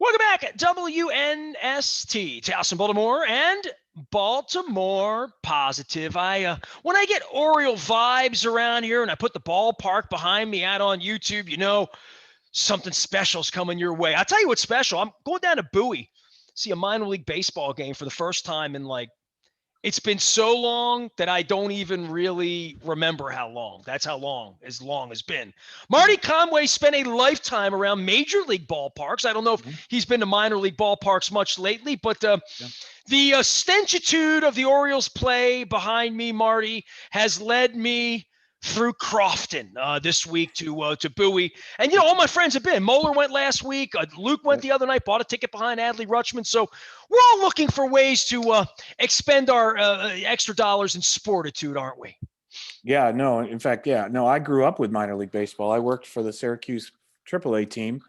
Welcome back at WNST, Towson, Baltimore, and Baltimore Positive. When I get Oriole vibes around here and I put the ballpark behind me out on YouTube, something special's coming your way. I'll tell you what's special. I'm going down to Bowie, see a minor league baseball game for the first time in it's been so long that I don't even really remember how long. That's how long has been. Marty Conway spent a lifetime around major league ballparks. I don't know if he's been to minor league ballparks much lately, but the stenchitude of the Orioles play behind me, Marty, has led me through Crofton this week to Bowie. And, all my friends have been. Moeller went last week. Luke went the other night, bought a ticket behind Adley Rutschman. So we're all looking for ways to expend our extra dollars in sportitude, aren't we? Yeah, no, in fact, yeah. No, I grew up with minor league baseball. I worked for the Syracuse AAA team.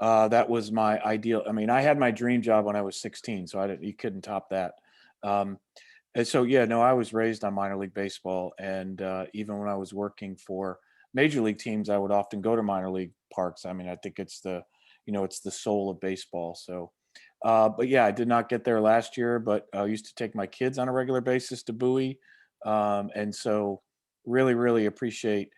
That was my ideal. I mean, I had my dream job when I was 16, so you couldn't top that. And so, yeah, no, I was raised on minor league baseball. And even when I was working for major league teams, I would often go to minor league parks. I mean, I think it's it's the soul of baseball. So, but yeah, I did not get there last year, but I used to take my kids on a regular basis to Bowie. And so really, really appreciate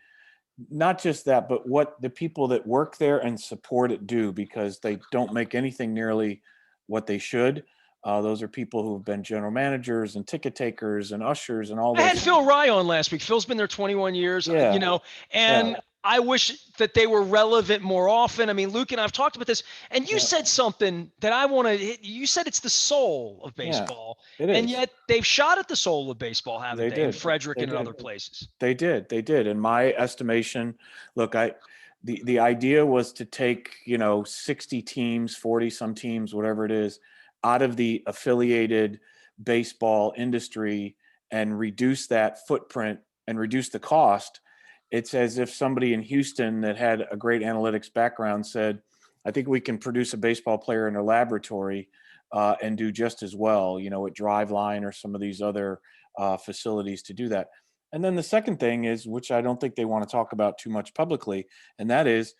not just that, but what the people that work there and support it do, because they don't make anything nearly what they should. Those are people who have been general managers and ticket takers and ushers and all those. I had Phil Rye on last week. Phil's been there 21 years, and I wish that they were relevant more often. I mean, Luke and I have talked about this, and you said something that I want to hit. You said it's the soul of baseball, and yet they've shot at the soul of baseball, haven't they? In Frederick and in other places. They did. In my estimation, look, the idea was to take, 60 teams, 40 some teams, whatever it is, out of the affiliated baseball industry and reduce that footprint and reduce the cost. It's as if somebody in Houston that had a great analytics background said, I think we can produce a baseball player in a laboratory and do just as well, at Driveline or some of these other facilities to do that. And then the second thing is, which I don't think they want to talk about too much publicly, and that is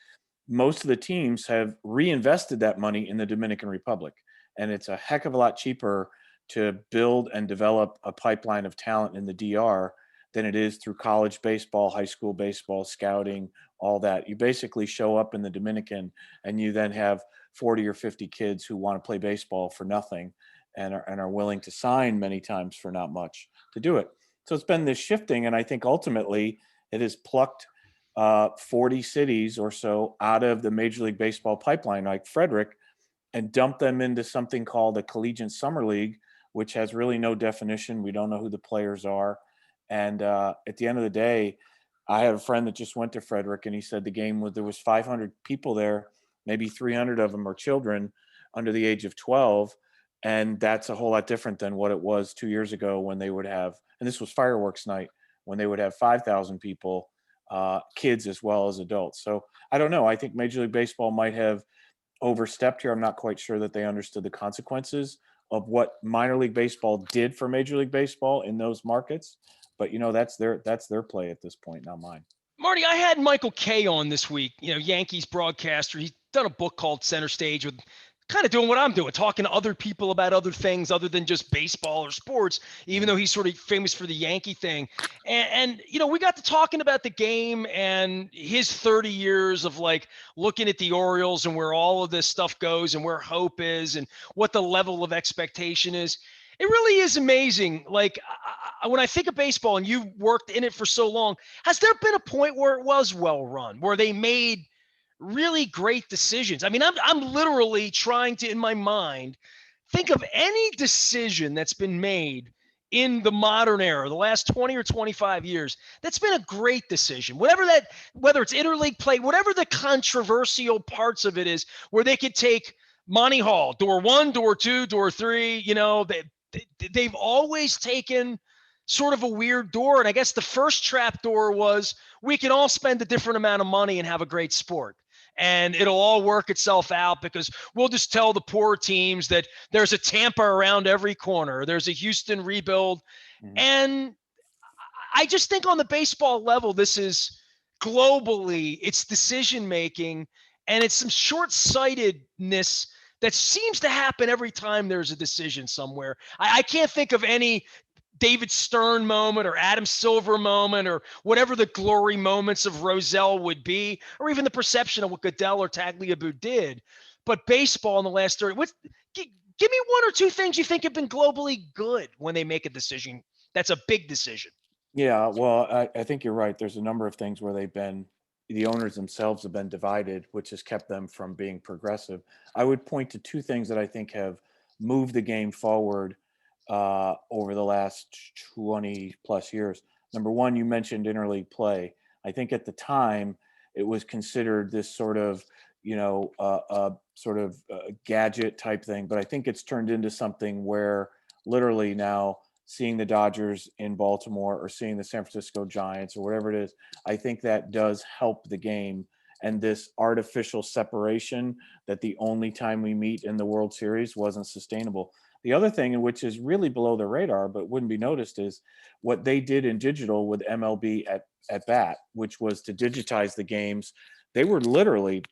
most of the teams have reinvested that money in the Dominican Republic. And it's a heck of a lot cheaper to build and develop a pipeline of talent in the DR than it is through college baseball, high school baseball, scouting, all that. You basically show up in the Dominican and you then have 40 or 50 kids who want to play baseball for nothing and are willing to sign many times for not much to do it. So it's been this shifting, and I think ultimately it has plucked 40 cities or so out of the Major League Baseball pipeline, like Frederick, and dump them into something called a collegiate summer league, which has really no definition. We don't know who the players are. And at the end of the day, I have a friend that just went to Frederick, and he said there was 500 people there, maybe 300 of them are children under the age of 12. And that's a whole lot different than what it was 2 years ago when they would have, and this was fireworks night, when they would have 5,000 people, kids as well as adults. So I don't know. I think Major League Baseball might have overstepped here. I'm not quite sure that they understood the consequences of what minor league baseball did for Major League Baseball in those markets. But that's their play at this point, not mine. Marty, I had Michael Kay on this week, Yankees broadcaster. He's done a book called Center Stage with kind of doing what I'm doing, talking to other people about other things other than just baseball or sports, even though he's sort of famous for the Yankee thing. And we got to talking about the game and his 30 years of looking at the Orioles and where all of this stuff goes and where hope is and what the level of expectation is. It really is amazing. When I think of baseball, and you worked in it for so long, has there been a point where it was well run, where they made really great decisions? I mean, I'm literally trying to, in my mind, think of any decision that's been made in the modern era, the last 20 or 25 years, that's been a great decision. Whether it's interleague play, whatever the controversial parts of it is, where they could take Monty Hall, door 1, door 2, door 3, they've always taken sort of a weird door. And I guess the first trap door was, we can all spend a different amount of money and have a great sport. And it'll all work itself out because we'll just tell the poor teams that there's a Tampa around every corner. There's a Houston rebuild. Mm-hmm. And I just think on the baseball level, this is globally, it's decision-making, and it's some short-sightedness that seems to happen every time there's a decision somewhere. I can't think of any David Stern moment or Adam Silver moment or whatever the glory moments of Rozelle would be, or even the perception of what Goodell or Tagliabue did. But baseball in the last 30, give me one or two things you think have been globally good when they make a decision. That's a big decision. Yeah, well, I think you're right. There's a number of things where the owners themselves have been divided, which has kept them from being progressive. I would point to two things that I think have moved the game forward over the last 20 plus years. Number one, you mentioned interleague play. I think at the time it was considered this sort of, gadget type thing, but I think it's turned into something where literally now seeing the Dodgers in Baltimore or seeing the San Francisco Giants or whatever it is, I think that does help the game. And this artificial separation that the only time we meet in the World Series wasn't sustainable. The other thing, which is really below the radar but wouldn't be noticed, is what they did in digital with MLB at bat, which was to digitize the games. They were literally,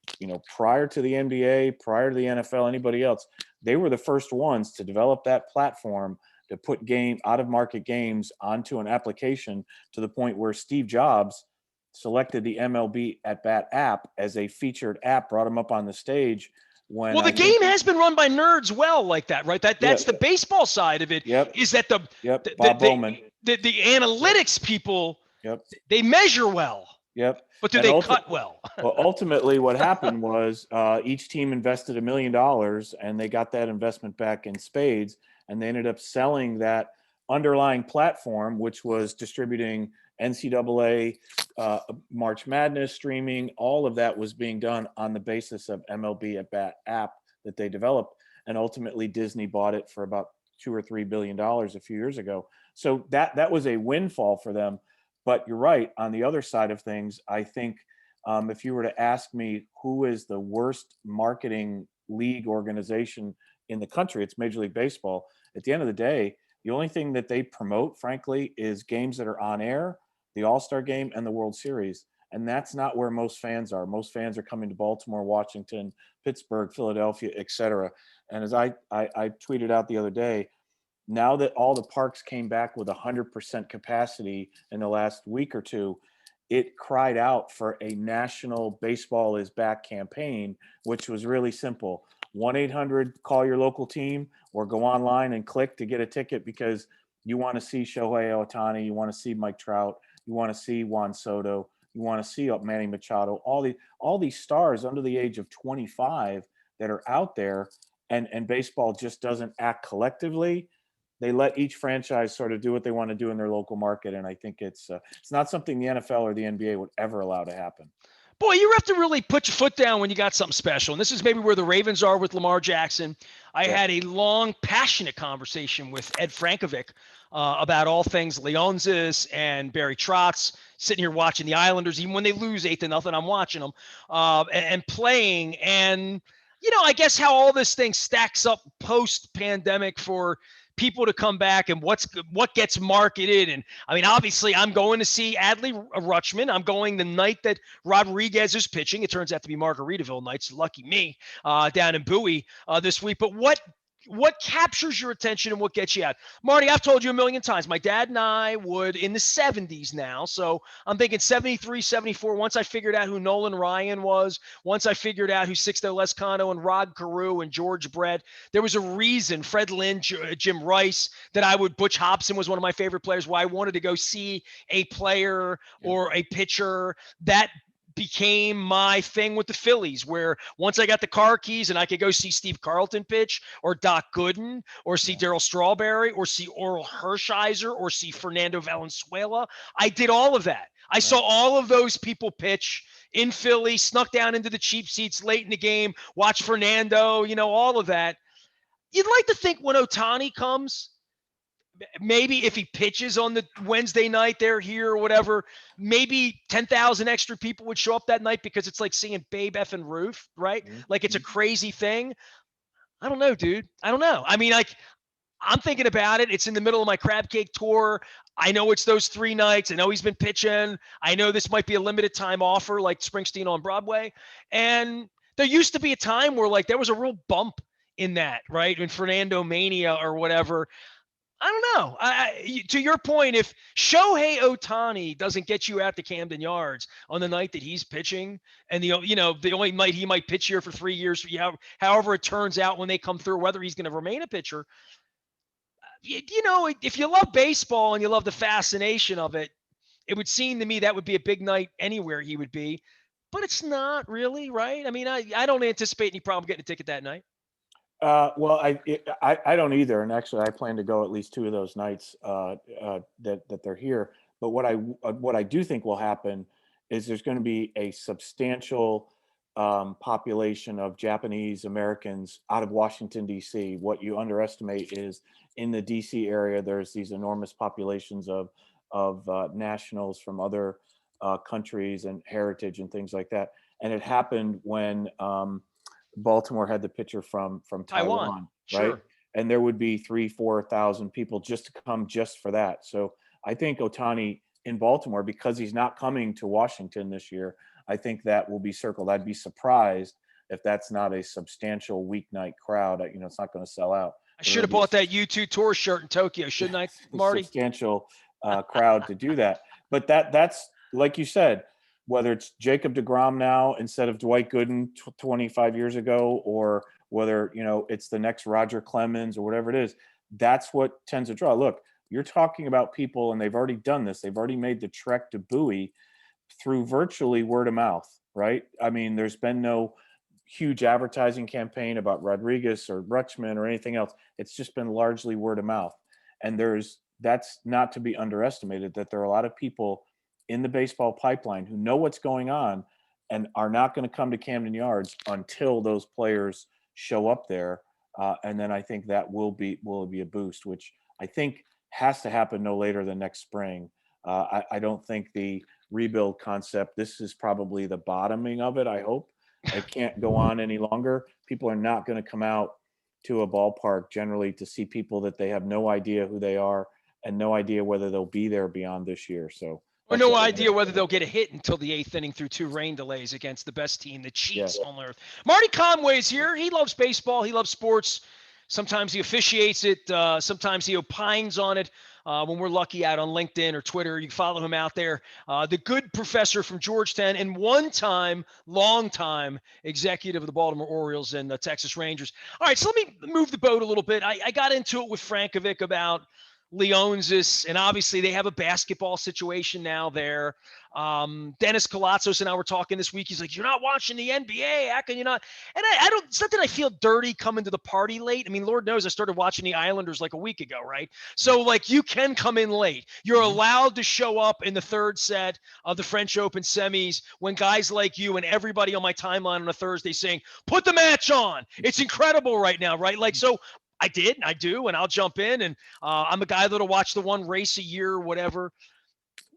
prior to the NBA, prior to the NFL, anybody else, they were the first ones to develop that platform to put out of market games onto an application, to the point where Steve Jobs selected the MLB at bat app as a featured app, brought him up on the stage. Well, the game has been run by nerds like that, right? That's the baseball side of it. Yep. Is that Bob Bowman. The analytics people, Yep. They measure well. Yep. But do they cut well? Well, ultimately what happened was each team invested $1 million and they got that investment back in spades, and they ended up selling that underlying platform, which was distributing NCAA, March Madness streaming. All of that was being done on the basis of MLB at bat app that they developed. And ultimately Disney bought it for about $2 or $3 billion a few years ago. So that was a windfall for them. But you're right. On the other side of things, I think if you were to ask me who is the worst marketing league organization in the country, it's Major League Baseball. At the end of the day, the only thing that they promote, frankly, is games that are on air, the All-Star Game, and the World Series. And that's not where most fans are. Most fans are coming to Baltimore, Washington, Pittsburgh, Philadelphia, et cetera. And as I tweeted out the other day, now that all the parks came back with 100% capacity in the last week or two, it cried out for a national baseball is back campaign, which was really simple. 1-800 call your local team, or go online and click to get a ticket, because you want to see Shohei Ohtani, you want to see Mike Trout, you want to see Juan Soto, you want to see Manny Machado, all these stars under the age of 25 that are out there, and baseball just doesn't act collectively. They let each franchise sort of do what they want to do in their local market, and I think it's not something the NFL or the NBA would ever allow to happen. Boy, you have to really put your foot down when you got something special. And this is maybe where the Ravens are with Lamar Jackson. I had a long, passionate conversation with Ed Frankovic about all things Leonsis and Barry Trotz, sitting here watching the Islanders. Even when they lose 8-0, I'm watching them and playing. And, I guess how all this thing stacks up post-pandemic for people to come back and what gets marketed. And I mean, obviously I'm going to see Adley Rutschman. I'm going the night that Rodriguez is pitching. It turns out to be Margaritaville night, so lucky me, down in Bowie this week. But what captures your attention and what gets you out? Marty, I've told you a million times, my dad and I would in the 70s now. So I'm thinking 73, 74. Once I figured out who Nolan Ryan was, once I figured out who Sixto Lescano and Rod Carew and George Brett, there was a reason, Fred Lynn, Jim Rice, that Butch Hobson was one of my favorite players, why I wanted to go see a player or a pitcher that became my thing with the Phillies, where once I got the car keys and I could go see Steve Carlton pitch, or Doc Gooden, or see Darryl Strawberry, or see Oral Hershiser, or see Fernando Valenzuela, I did all of that. I saw all of those people pitch in Philly, snuck down into the cheap seats late in the game, watch Fernando, all of that. You'd like to think when Ohtani comes, maybe if he pitches on the Wednesday night, they're here or whatever, maybe 10,000 extra people would show up that night, because it's like seeing Babe effing Ruth, right? Mm-hmm. Like it's a crazy thing. I don't know, dude. I don't know. I mean, I'm thinking about it. It's in the middle of my crab cake tour. I know it's those 3 nights. I know he's been pitching. I know this might be a limited time offer like Springsteen on Broadway. And there used to be a time where there was a real bump in that, right? In Fernando Mania or whatever. I don't know. To your point, if Shohei Ohtani doesn't get you out to Camden Yards on the night that he's pitching, and the only night he might pitch here for 3 years, however it turns out when they come through, whether he's going to remain a pitcher, if you love baseball and you love the fascination of it, it would seem to me that would be a big night anywhere he would be. But it's not really, right? I mean, I don't anticipate any problem getting a ticket that night. Well, I don't either, and actually, I plan to go at least 2 of those nights that they're here. But what I do think will happen is there's going to be a substantial population of Japanese Americans out of Washington D.C. What you underestimate is in the D.C. area, there's these enormous populations of nationals from other countries and heritage and things like that. And it happened when Baltimore had the pitcher from Taiwan, right? Sure. And there would be 3,000-4,000 people just to come just for that. So I think Ohtani in Baltimore, because he's not coming to Washington this year, I think that will be circled. I'd be surprised if that's not a substantial weeknight crowd. It's not going to sell out. I should have bought that U2 tour shirt in Tokyo, shouldn't I, Marty? Substantial crowd to do that. But that's like you said, whether it's Jacob deGrom now instead of Dwight Gooden 25 years ago, or whether, it's the next Roger Clemens or whatever it is, that's what tends to draw. Look, you're talking about people, and they've already done this. They've already made the trek to Bowie through virtually word of mouth, right? I mean, there's been no huge advertising campaign about Rodriguez or Rutschman or anything else. It's just been largely word of mouth. And that's not to be underestimated, that there are a lot of people in the baseball pipeline who know what's going on and are not going to come to Camden Yards until those players show up there. And then I think that will be a boost, which I think has to happen no later than next spring. I don't think the rebuild concept, this is probably the bottoming of it. I hope it can't go on any longer. People are not going to come out to a ballpark generally to see people that they have no idea who they are and no idea whether they'll be there beyond this year. So, or no idea whether they'll get a hit until the 8th inning through 2 rain delays against the best team, the Chiefs on earth. Marty Conway's here. He loves baseball. He loves sports. Sometimes he officiates it. Sometimes he opines on it. When we're lucky, out on LinkedIn or Twitter, you can follow him out there. The good professor from Georgetown and long-time executive of the Baltimore Orioles and the Texas Rangers. All right, so let me move the boat a little bit. I got into it with Frankovic about Leonsis, and obviously they have a basketball situation now there. Dennis Colatzos and I were talking this week. He's like, "You're not watching the NBA. How can you not?" And I don't, it's not that I feel dirty coming to the party late. I mean, Lord knows I started watching the Islanders like a week ago, right? So like you can come in late. You're allowed to show up in the 3rd set of the French Open semis when guys like you and everybody on my timeline on a Thursday saying, "Put the match on. It's incredible right now," right? Like, so I did, and I do, and I'll jump in, and I'm a guy that'll watch the one race a year or whatever.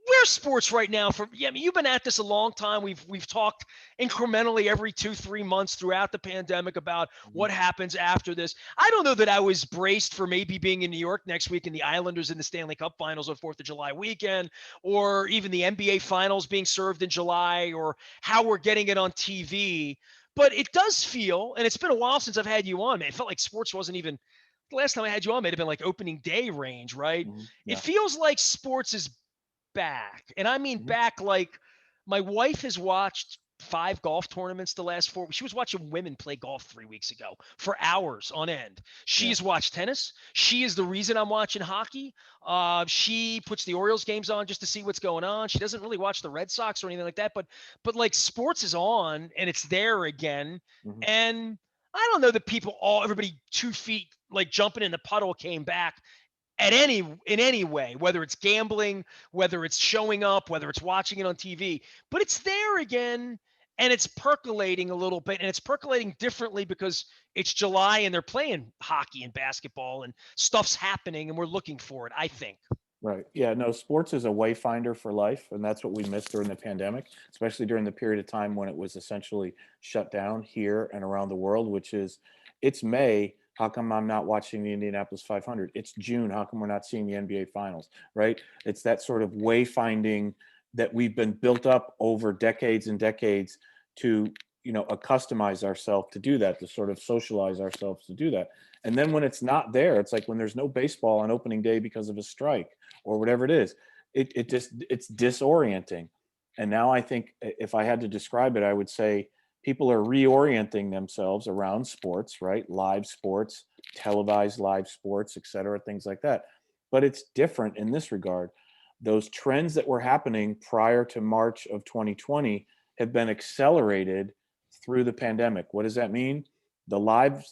Where's sports right now? I mean, you've been at this a long time. We've talked incrementally every 2-3 months throughout the pandemic about what happens after this. I don't know that I was braced for maybe being in New York next week and the Islanders in the Stanley Cup Finals on 4th of July weekend, or even the NBA Finals being served in July, or how we're getting it on TV. But it does feel, and it's been a while since I've had you on, man. It felt like sports wasn't even, the last time I had you on, may have been like opening day range, right? Yeah. It feels like sports is back. And I mean back, like my wife has watched 5 golf tournaments the last 4. She was watching women play golf 3 weeks ago for hours on end. She's watched tennis. She is the reason I'm watching hockey. She puts the Orioles games on just to see what's going on. She doesn't really watch the Red Sox or anything like that, but like sports is on and it's there again. And I don't know that everybody 2 feet like jumping in the puddle came back in any way, whether it's gambling, whether it's showing up, whether it's watching it on TV, but it's there again. And it's percolating a little bit, and it's percolating differently because it's July and they're playing hockey and basketball and stuff's happening and we're looking for it, I think. Right. Yeah, no, sports is a wayfinder for life. And that's what we missed during the pandemic, especially during the period of time when it was essentially shut down here and around the world, which is, it's May. How come I'm not watching the Indianapolis 500? It's June. How come we're not seeing the NBA Finals? Right. It's that sort of wayfinding that we've been built up over decades and decades to accustomize ourselves to do that, to sort of socialize ourselves to do that. And then when it's not there, it's like when there's no baseball on opening day because of a strike or whatever it is, it's disorienting. And now I think if I had to describe it, I would say people are reorienting themselves around sports, right? Live sports, televised live sports, et cetera, things like that. But it's different in this regard. Those trends that were happening prior to March of 2020 have been accelerated through the pandemic. What does that mean? The live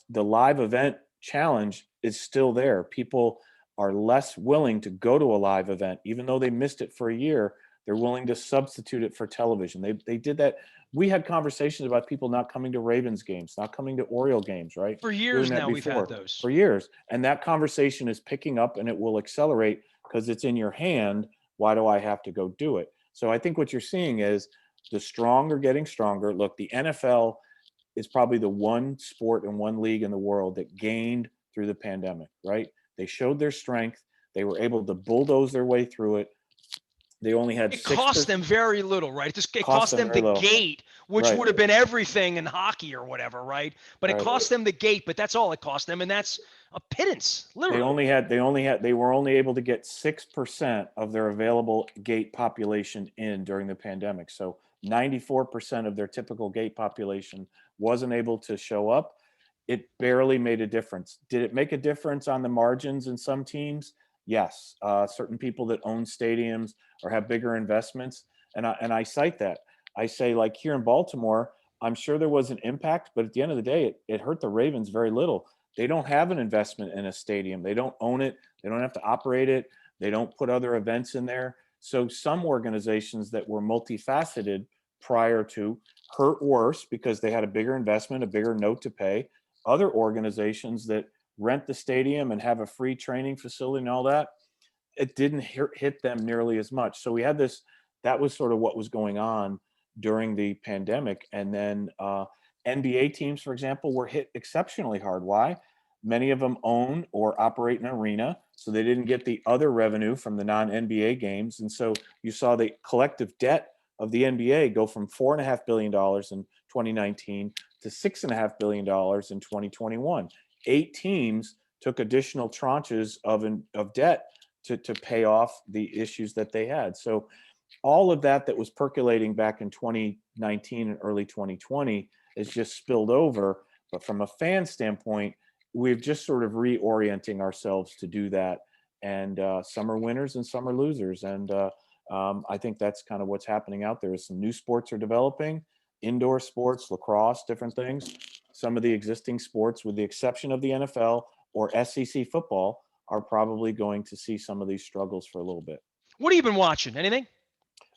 event challenge is still there. People are less willing to go to a live event, even though they missed it for a year. They're willing to substitute it for television. They did that. We had conversations about people not coming to Ravens games, not coming to Oriole games, right? For Doing years that now, we've had before those. for years. And that conversation is picking up and it will accelerate because it's in your hand. Why do I have to go do it? So I think what you're seeing is the strong are getting stronger. Look, the NFL is probably the one sport and one league in the world that gained through the pandemic, right? They showed their strength. They were able to bulldoze their way through it. They only had It cost them very little, right? It cost them the low. gate, which Right. would have been everything in hockey or whatever, right? But it Right. cost them the gate, but that's all it cost them, and that's a pittance, literally. They were only able to get 6% of their available gate population in during the pandemic. So 94% of their typical gate population wasn't able to show up. It barely made a difference. Did it make a difference on the margins in some teams? Yes. Certain people that own stadiums or have bigger investments, and I cite that. I say, like here in Baltimore, I'm sure there was an impact, but at the end of the day, it hurt the Ravens very little. They don't have an investment in a stadium. They don't own it. They don't have to operate it. They don't put other events in there. So some organizations that were multifaceted prior to hurt worse because they had a bigger investment, a bigger note to pay. Other organizations that rent the stadium and have a free training facility and all that, it didn't hit them nearly as much. So we had this, that was sort of what was going on during the pandemic. And then NBA teams, for example, were hit exceptionally hard. Why? Many of them own or operate an arena, so they didn't get the other revenue from the non-NBA games. And so you saw the collective debt of the NBA go from $4.5 billion in 2019 to $6.5 billion in 2021. 8 teams took additional tranches of debt to pay off the issues that they had. So all of that was percolating back in 2019 and early 2020 is just spilled over. But from a fan standpoint, we're just sort of reorienting ourselves to do that. And some are winners and some are losers. And I think that's kind of what's happening out there. Some new sports are developing, indoor sports, lacrosse, different things. Some of the existing sports, with the exception of the NFL or SEC football, are probably going to see some of these struggles for a little bit. What have you been watching? Anything?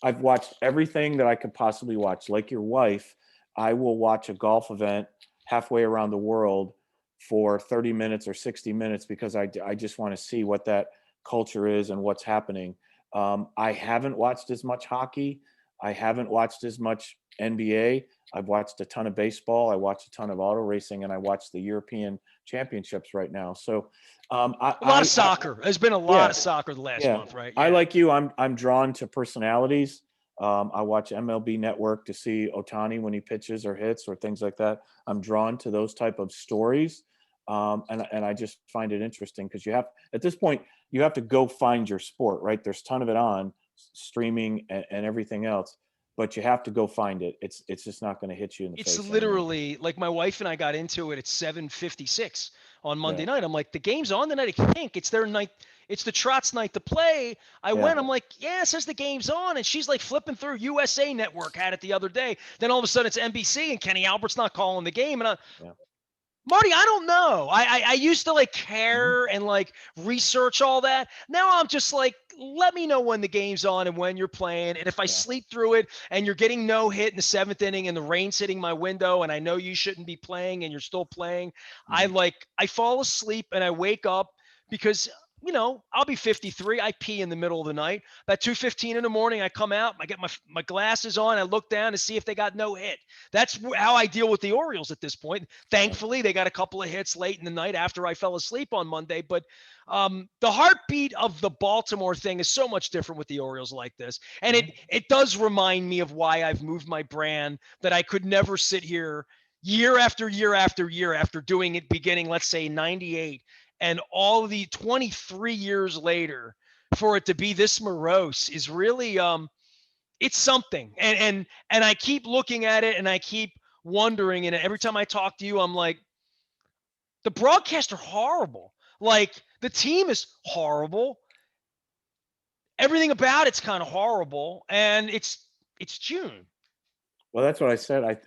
I've watched everything that I could possibly watch. Like your wife, I will watch a golf event halfway around the world for 30 minutes or 60 minutes because I just want to see what that culture is and what's happening. I haven't watched as much hockey. I haven't watched as much NBA. I've watched a ton of baseball. I watched a ton of auto racing, and I watch the European Championships right now. So a lot of soccer. There's been a lot of soccer the last month, right? Yeah. I like you. I'm drawn to personalities. I watch MLB Network to see Ohtani when he pitches or hits or things like that. I'm drawn to those type of stories, and I just find it interesting because at this point you have to go find your sport, right? There's a ton of it on streaming and everything else, but you have to go find it. It's just not going to hit you in the face. It's literally like my wife and I got into it at 7:56 on Monday night. I'm like, the game's on tonight. I think it's their night. It's the Trot's night to play. I went. I'm like, yeah, it says the game's on, and she's like flipping through. USA Network had it the other day. Then all of a sudden it's NBC, and Kenny Albert's not calling the game, and Marty, I don't know. I used to like care and like research all that. Now I'm just like, let me know when the game's on and when you're playing. And if I sleep through it and you're getting no hit in the 7th inning and the rain's hitting my window and I know you shouldn't be playing and you're still playing, I fall asleep and I wake up because I'll be 53. I pee in the middle of the night. About 2:15 in the morning, I come out, I get my glasses on, I look down to see if they got no hit. That's how I deal with the Orioles at this point. Thankfully, they got a couple of hits late in the night after I fell asleep on Monday. But the heartbeat of the Baltimore thing is so much different with the Orioles like this, and it does remind me of why I've moved my brand. That I could never sit here year after year after year after doing it beginning, let's say, 98, and all the 23 years later for it to be this morose is really it's something. And I keep looking at it and I keep wondering, and every time I talk to you I'm like, the broadcasts are horrible, like the team is horrible, everything about it's kind of horrible, and it's June. Well, that's what I said.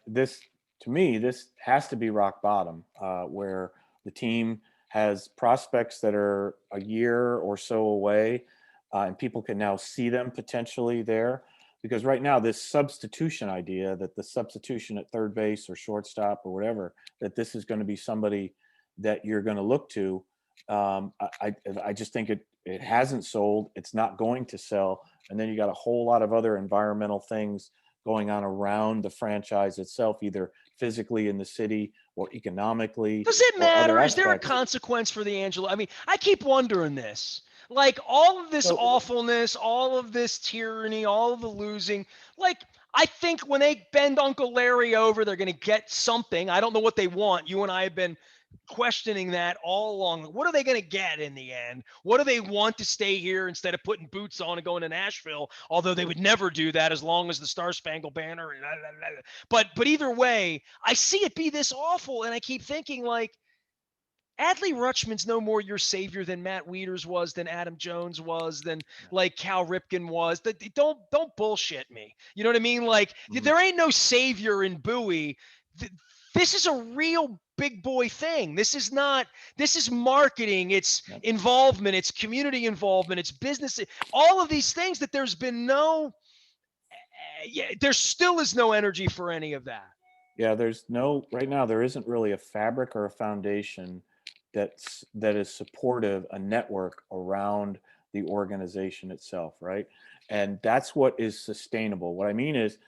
To me, this has to be rock bottom, where the team has prospects that are a year or so away, and people can now see them potentially there. Because right now, this substitution idea that the substitution at third base or shortstop or whatever, that this is going to be somebody that you're going to look to, I just think it hasn't sold. It's not going to sell. And then you got a whole lot of other environmental things going on around the franchise itself, either physically in the city or economically Does it or other matter? Is there a aspects. consequence for the Angelo? I mean, I keep wondering this. Like all of this So, awfulness, all of this tyranny, all of the losing. Like, I think when they bend Uncle Larry over, they're going to get something. I don't know what they want. You and I have been questioning that all along. What are they going to get in the end? What do they want to stay here instead of putting boots on and going to Nashville? Although they would never do that as long as the Star Spangled Banner. But either way, I see it be this awful, and I keep thinking like, Adley Rutschman's no more your savior than Matt Wieters was, than Adam Jones was, than like Cal Ripken was. Don't bullshit me. You know what I mean? Like there ain't no savior in Bowie. This is a real big boy thing. This is not. This is marketing. It's involvement. It's community involvement. It's business. All of these things that there's been no. Yeah, there still is no energy for any of that. yeah, right now, there isn't really a fabric or a foundation that is supportive, a network around the organization itself, right? And that's what is sustainable. What I mean is,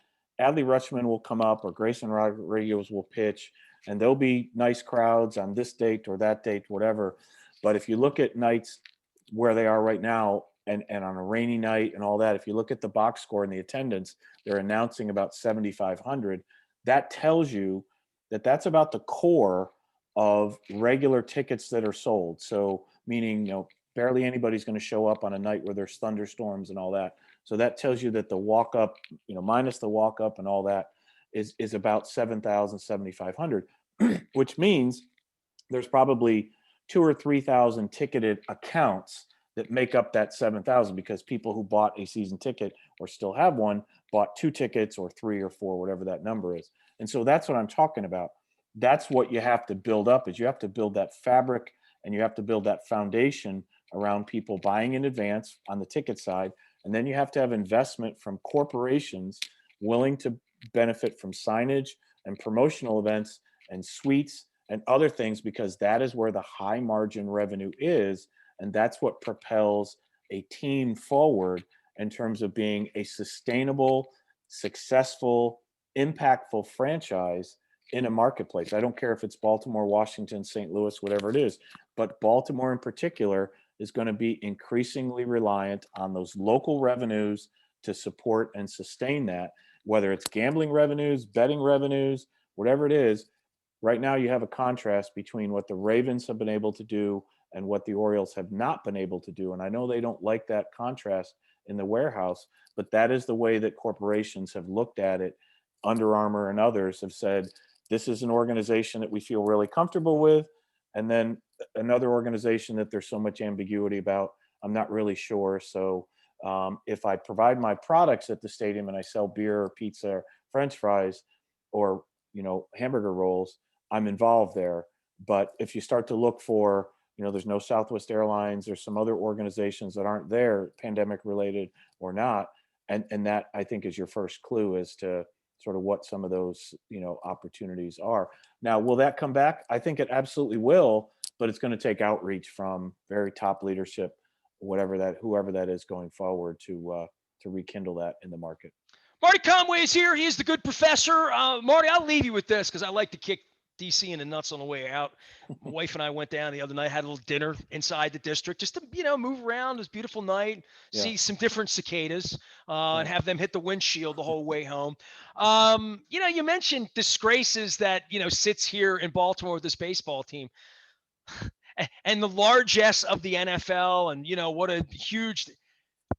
Adley Rutschman will come up, or Grayson Rodriguez will pitch, and there'll be nice crowds on this date or that date, whatever. But if you look at nights where they are right now, and on a rainy night and all that, if you look at the box score and the attendance, they're announcing about 7,500. That tells you that that's about the core of regular tickets that are sold. So meaning, barely anybody's going to show up on a night where there's thunderstorms and all that. So that tells you that the walk up, minus the walk up and all that, is about 7,000, 7,500, which means there's probably 2 or 3,000 ticketed accounts that make up that 7,000, because people who bought a season ticket or still have one bought 2 tickets or 3 or 4, whatever that number is. And so that's what I'm talking about. That's what you have to build up, is you have to build that fabric, and you have to build that foundation around people buying in advance on the ticket side. And then you have to have investment from corporations willing to benefit from signage and promotional events and suites and other things, because that is where the high margin revenue is. And that's what propels a team forward in terms of being a sustainable, successful, impactful franchise in a marketplace. I don't care if it's Baltimore, Washington, St. Louis, whatever it is, but Baltimore in particular is going to be increasingly reliant on those local revenues to support and sustain that, whether it's gambling revenues, betting revenues, whatever it is. Right now, you have a contrast between what the Ravens have been able to do and what the Orioles have not been able to do. And I know they don't like that contrast in the warehouse, but that is the way that corporations have looked at it. Under Armour and others have said, this is an organization that we feel really comfortable with. And then another organization that there's so much ambiguity about, I'm not really sure. So if I provide my products at the stadium and I sell beer or pizza or French fries or, hamburger rolls, I'm involved there. But if you start to look for, there's no Southwest Airlines, there's some other organizations that aren't there, pandemic related or not. And that, I think, is your first clue as to sort of what some of those, opportunities are. Now, will that come back? I think it absolutely will. but it's going to take outreach from very top leadership, whoever that is going forward to rekindle that in the market. Marty Conway is here. He is the good professor. Marty, I'll leave you with this because I like to kick DC in the nuts on the way out. My wife and I went down the other night, had a little dinner inside the district just to, move around. It was a beautiful night, see some different cicadas, and have them hit the windshield the whole way home. You mentioned disgraces that, sits here in Baltimore with this baseball team and the largesse of the NFL and, what a huge –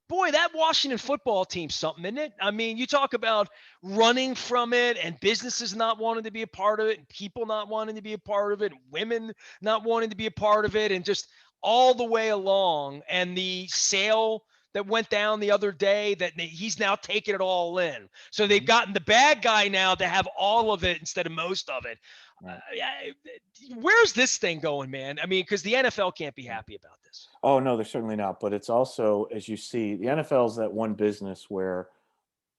boy, that Washington football team's something, isn't it? I mean, you talk about running from it and businesses not wanting to be a part of it and people not wanting to be a part of it, and women not wanting to be a part of it, and just all the way along. And the sale that went down the other day that he's now taking it all in. So they've gotten the bad guy now to have all of it instead of most of it. Where's this thing going, man? I mean, because the NFL can't be happy about this. Oh, no, they're certainly not. But it's also, as you see, the NFL is that one business where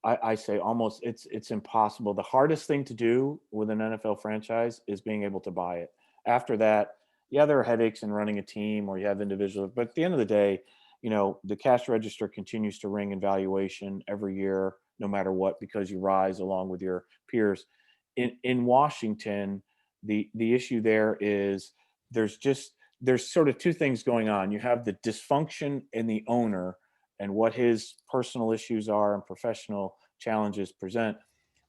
I say almost it's impossible. The hardest thing to do with an NFL franchise is being able to buy it. After that, there are headaches in running a team or you have individuals. But at the end of the day, the cash register continues to ring in valuation every year, no matter what, because you rise along with your peers. In Washington, the issue there is there's sort of two things going on. You have the dysfunction in the owner and what his personal issues are and professional challenges present.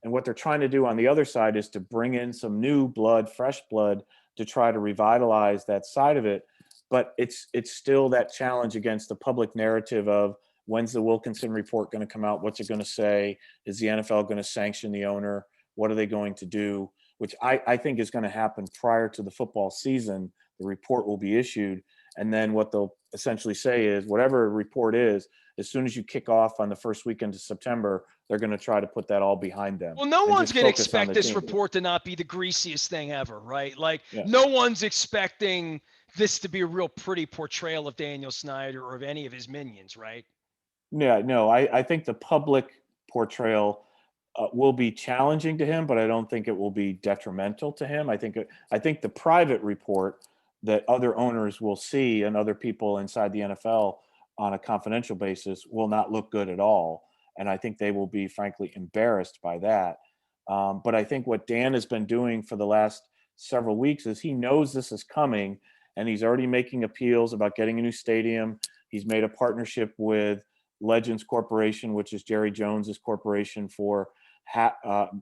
And what they're trying to do on the other side is to bring in some new blood, fresh blood, to try to revitalize that side of it. But it's still that challenge against the public narrative of when's the Wilkinson report going to come out? What's it going to say? Is the NFL going to sanction the owner? What are they going to do? Which I think is going to happen prior to the football season. The report will be issued. And then what they'll essentially say is whatever a report is, as soon as you kick off on the first weekend of September, they're going to try to put that all behind them. Well, no one's going to expect this report to not be the greasiest thing ever, right? Like no one's expecting this to be a real pretty portrayal of Daniel Snyder or of any of his minions, right? Yeah, no, I think the public portrayal will be challenging to him, but I don't think it will be detrimental to him. I think the private report that other owners will see and other people inside the NFL on a confidential basis will not look good at all. And I think they will be, frankly, embarrassed by that. But I think what Dan has been doing for the last several weeks is he knows this is coming, and he's already making appeals about getting a new stadium. He's made a partnership with Legends Corporation, which is Jerry Jones's corporation, for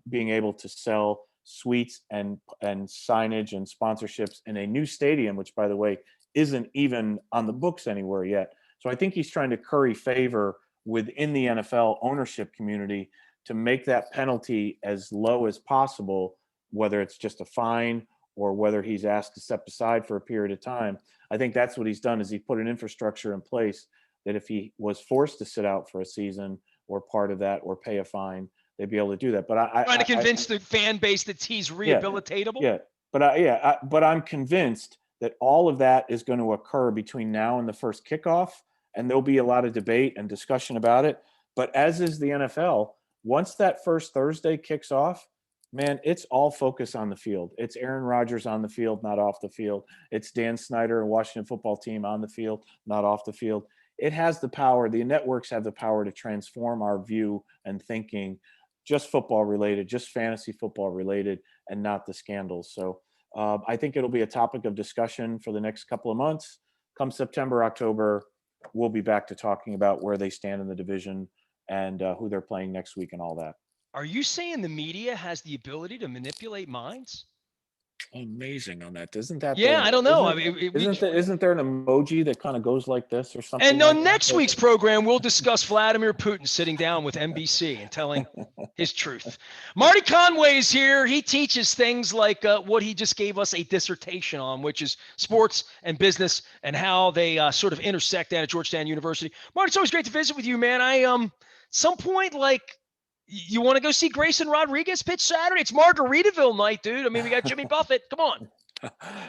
being able to sell suites and signage and sponsorships in a new stadium, which, by the way, isn't even on the books anywhere yet. So I think he's trying to curry favor within the NFL ownership community to make that penalty as low as possible, whether it's just a fine or whether he's asked to step aside for a period of time. I think that's what he's done, is he put an infrastructure in place that if he was forced to sit out for a season or part of that or pay a fine, they'd be able to do that. But trying to convince the fan base that he's rehabilitatable. Yeah, but I'm convinced that all of that is going to occur between now and the first kickoff, and there'll be a lot of debate and discussion about it. But as is the NFL, once that first Thursday kicks off, man, it's all focus on the field. It's Aaron Rodgers on the field, not off the field. It's Dan Snyder and Washington football team on the field, not off the field. It has the power. The networks have the power to transform our view and thinking, just football related, just fantasy football related, and not the scandals. So I think it'll be a topic of discussion for the next couple of months. Come September, October, we'll be back to talking about where they stand in the division and who they're playing next week and all that. Are you saying the media has the ability to manipulate minds? Amazing on that. Isn't that? Yeah, I don't know. Isn't there an emoji that kind of goes like this or something? And on next week's program, we'll discuss Vladimir Putin sitting down with NBC and telling his truth. Marty Conway is here. He teaches things like what he just gave us a dissertation on, which is sports and business and how they sort of intersect down at Georgetown University. Marty, it's always great to visit with you, man. Some point, you want to go see Grayson Rodriguez pitch Saturday? It's Margaritaville night, dude. I mean, we got Jimmy Buffett. Come on.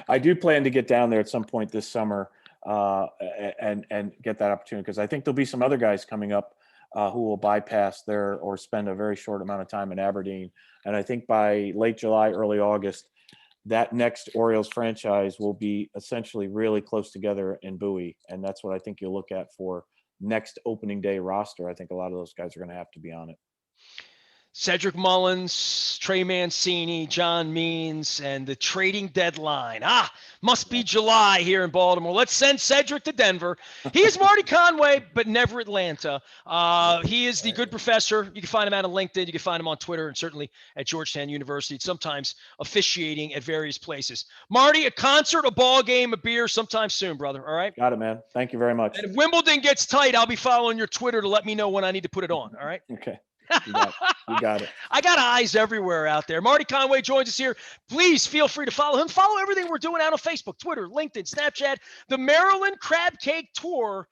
I do plan to get down there at some point this summer and get that opportunity, because I think there'll be some other guys coming up who will bypass there or spend a very short amount of time in Aberdeen. And I think by late July, early August, that next Orioles franchise will be essentially really close together in Bowie. And that's what I think you'll look at for next opening day roster. I think a lot of those guys are going to have to be on it. Cedric Mullins, Trey Mancini, John Means, and the trading deadline. Must be July here in Baltimore. Let's send Cedric to Denver. He is Marty Conway, but never Atlanta. He is the good professor. You can find him out on LinkedIn. You can find him on Twitter and certainly at Georgetown University, sometimes officiating at various places. Marty, a concert, a ball game, a beer sometime soon, brother. All right? Got it, man. Thank you very much. And if Wimbledon gets tight, I'll be following your Twitter to let me know when I need to put it on. All right? Okay. You got it. I got eyes everywhere out there. Marty Conway joins us here. Please feel free to follow him. Follow everything we're doing out on Facebook, Twitter, LinkedIn, Snapchat. The Maryland Crab Cake Tour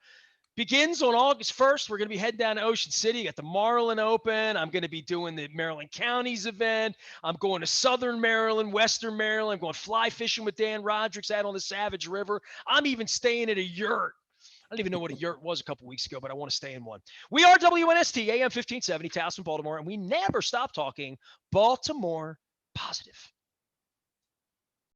begins on August 1st. We're going to be heading down to Ocean City at the Marlin Open. I'm going to be doing the Maryland Counties event. I'm going to Southern Maryland, Western Maryland. I'm going fly fishing with Dan Rodricks out on the Savage River. I'm even staying at a yurt. I don't even know what a yurt was a couple weeks ago, but I want to stay in one. We are WNST, AM 1570, Towson, Baltimore, and we never stop talking Baltimore positive.